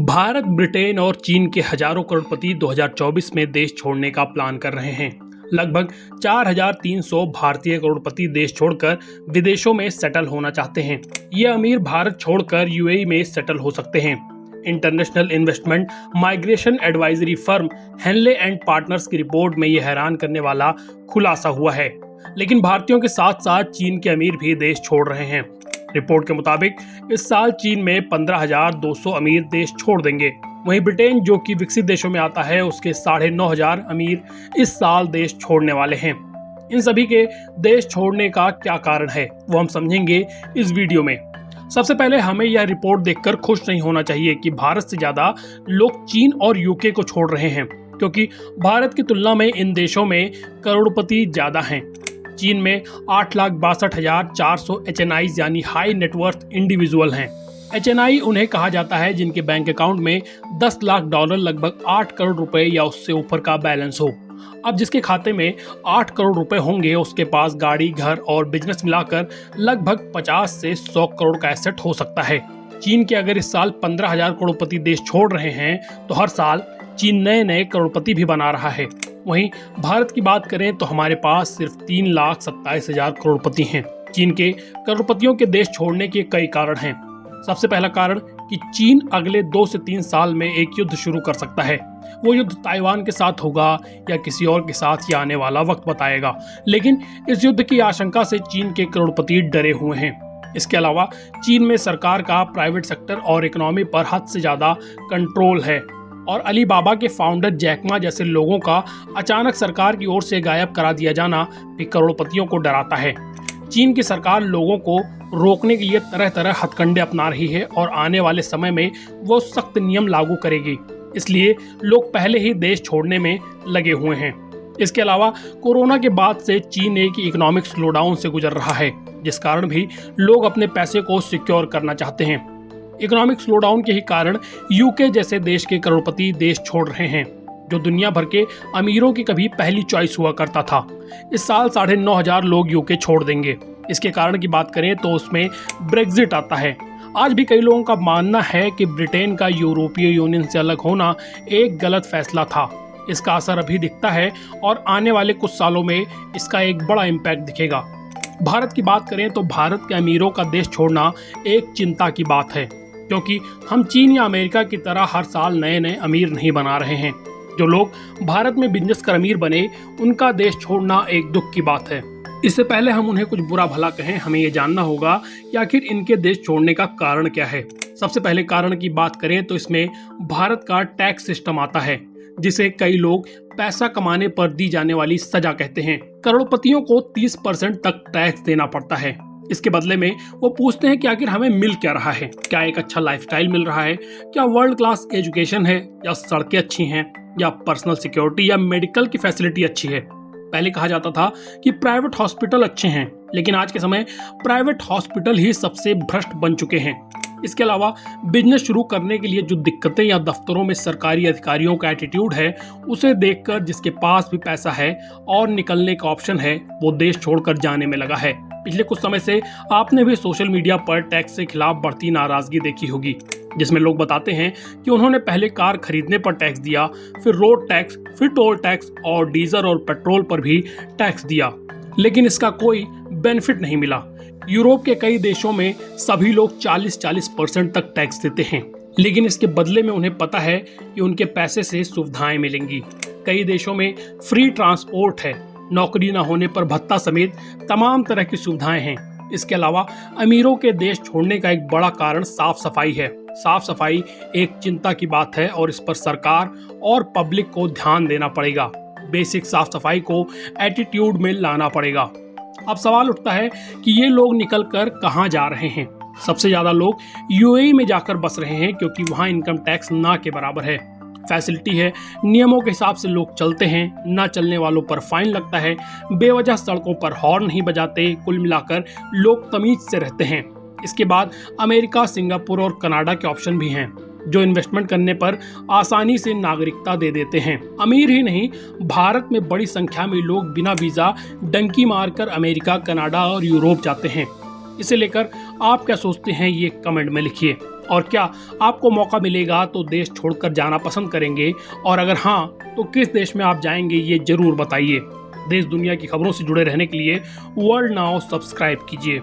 Bharat, Britain और चीन के हजारों करोड़पति 2024 में देश छोड़ने का प्लान कर रहे हैं। लगभग 4,300 भारतीय करोड़पति देश छोड़कर विदेशों में सेटल होना चाहते हैं। ये अमीर भारत छोड़कर यूएई में सेटल हो सकते हैं। International investment migration advisory firm Henley and partners की रिपोर्ट में यह हैरान करने वाला खुलासा हुआ है। लेकिन भारतीयों के साथ साथ चीन के अमीर भी देश छोड़ रहे हैं। रिपोर्ट के मुताबिक इस साल चीन में 15,200 अमीर देश छोड़ देंगे। वहीं ब्रिटेन, जो कि विकसित देशों में आता है, उसके 9,500 अमीर इस साल देश छोड़ने वाले हैं। इन सभी के देश छोड़ने का क्या कारण है, वो हम समझेंगे इस वीडियो में। सबसे पहले हमें यह रिपोर्ट देखकर खुश नहीं होना चाहिए कि भारत से ज्यादा लोग चीन और यूके को छोड़ रहे हैं, क्योंकि भारत की तुलना में इन देशों में करोड़पति ज्यादा हैं। चीन में 8,62,400 HNIs यानी हाई नेटवर्थ इंडिविजुअल हैं। HNI उन्हें कहा जाता है जिनके बैंक अकाउंट में $10 लाख लगभग 8 करोड़ रुपए या उससे ऊपर का बैलेंस हो। अब जिसके खाते में 8 करोड़ रुपए होंगे, उसके पास गाड़ी, घर और बिजनेस मिलाकर लगभग 50 से 100 करोड़ का एसेट हो सकता है। चीन के अगर इस साल 15,000 करोड़पति देश छोड़ रहे हैं, तो हर साल चीन नए नए करोड़पति भी बना रहा है। वहीं भारत की बात करें तो हमारे पास सिर्फ 3,27,000 करोड़पति हैं। चीन के करोड़पतियों के देश छोड़ने के कई कारण हैं। सबसे पहला कारण कि चीन अगले 2 से 3 साल में एक युद्ध शुरू कर सकता है। वो युद्ध ताइवान के साथ होगा या किसी और के साथ, या आने वाला वक्त बताएगा। लेकिन इस युद्ध की आशंका से चीन के करोड़पति डरे हुए हैं। इसके अलावा चीन में सरकार का प्राइवेट सेक्टर और इकोनॉमी पर हद से ज्यादा कंट्रोल है, और अलीबाबा के फाउंडर जैक मा जैसे लोगों का अचानक सरकार की ओर से गायब करा दिया जाना भी करोड़पतियों को डराता है। चीन की सरकार लोगों को रोकने के लिए तरह तरह हथकंडे अपना रही है और आने वाले समय में वो सख्त नियम लागू करेगी। इसलिए लोग पहले ही देश छोड़ने में लगे हुए हैं। इसके अलावा कोरोना के बाद से चीन एक इकोनॉमिक स्लोडाउन से गुजर रहा है, जिस कारण भी लोग अपने पैसे को सिक्योर करना चाहते हैं। इकोनॉमिक स्लोडाउन के ही कारण यूके जैसे देश के करोड़पति देश छोड़ रहे हैं, जो दुनिया भर के अमीरों की कभी पहली चॉइस हुआ करता था। इस साल 9,500 लोग यूके छोड़ देंगे। इसके कारण की बात करें तो उसमें ब्रेग्जिट आता है। आज भी कई लोगों का मानना है कि ब्रिटेन का यूरोपीय यूनियन से अलग होना एक गलत फैसला था। इसका असर अभी दिखता है और आने वाले कुछ सालों में इसका एक बड़ा इम्पैक्ट दिखेगा। भारत की बात करें तो भारत के अमीरों का देश छोड़ना एक चिंता की बात है, क्योंकि हम चीन या अमेरिका की तरह हर साल नए नए अमीर नहीं बना रहे हैं। जो लोग भारत में बिजनेस कर अमीर बने, उनका देश छोड़ना एक दुख की बात है। इससे पहले हम उन्हें कुछ बुरा भला कहें, हमें ये जानना होगा कि आखिर इनके देश छोड़ने का कारण क्या है। सबसे पहले कारण की बात करें तो इसमें भारत का टैक्स सिस्टम आता है, जिसे कई लोग पैसा कमाने पर दी जाने वाली सजा कहते हैं। करोड़पतियों को 30% तक टैक्स देना पड़ता है। इसके बदले में वो पूछते हैं कि आखिर हमें मिल क्या रहा है। क्या एक अच्छा लाइफस्टाइल मिल रहा है, क्या वर्ल्ड क्लास एजुकेशन है, या सड़कें अच्छी हैं, या पर्सनल सिक्योरिटी या मेडिकल की फैसिलिटी अच्छी है। पहले कहा जाता था कि प्राइवेट हॉस्पिटल अच्छे हैं, लेकिन आज के समय प्राइवेट हॉस्पिटल ही सबसे भ्रष्ट बन चुके हैं। इसके अलावा बिजनेस शुरू करने के लिए जो दिक्कतें या दफ्तरों में सरकारी अधिकारियों का एटीट्यूड है, उसे देखकर जिसके पास भी पैसा है और निकलने का ऑप्शन है, वो देश छोड़कर जाने में लगा है। पिछले कुछ समय से आपने भी सोशल मीडिया पर टैक्स के खिलाफ बढ़ती नाराजगी देखी होगी, जिसमें लोग बताते हैं कि उन्होंने पहले कार खरीदने पर टैक्स दिया, फिर रोड टैक्स, फिर टोल टैक्स और डीजल और पेट्रोल पर भी टैक्स दिया, लेकिन इसका कोई बेनिफिट नहीं मिला। यूरोप के कई देशों में सभी लोग 40% तक टैक्स देते हैं, लेकिन इसके बदले में उन्हें पता है कि उनके पैसे से सुविधाएं मिलेंगी। कई देशों में फ्री ट्रांसपोर्ट है, नौकरी न होने पर भत्ता समेत तमाम तरह की सुविधाएं हैं। इसके अलावा अमीरों के देश छोड़ने का एक बड़ा कारण साफ सफाई है। साफ सफाई एक चिंता की बात है और इस पर सरकार और पब्लिक को ध्यान देना पड़ेगा। बेसिक साफ सफाई को एटीट्यूड में लाना पड़ेगा। अब सवाल उठता है कि ये लोग निकल कर कहाँ जा रहे हैं। सबसे ज्यादा लोग यूएई में जाकर बस रहे हैं, क्योंकि वहाँ इनकम टैक्स ना के बराबर है, फैसिलिटी है, नियमों के हिसाब से लोग चलते हैं, ना चलने वालों पर फाइन लगता है, बेवजह सड़कों पर हॉर्न नहीं बजाते। कुल मिलाकर लोग तमीज से रहते हैं। इसके बाद अमेरिका, सिंगापुर और कनाडा के ऑप्शन भी हैं, जो इन्वेस्टमेंट करने पर आसानी से नागरिकता दे देते हैं। अमीर ही नहीं, भारत में बड़ी संख्या में लोग बिना वीजा डंकी मारकर अमेरिका, कनाडा और यूरोप जाते हैं। इसे लेकर आप क्या सोचते हैं, ये कमेंट में लिखिए। और क्या आपको मौका मिलेगा तो देश छोड़कर जाना पसंद करेंगे, और अगर हाँ तो किस देश में आप जाएंगे ये जरूर बताइए। देश दुनिया की खबरों से जुड़े रहने के लिए वर्ल्ड नाउ सब्सक्राइब कीजिए।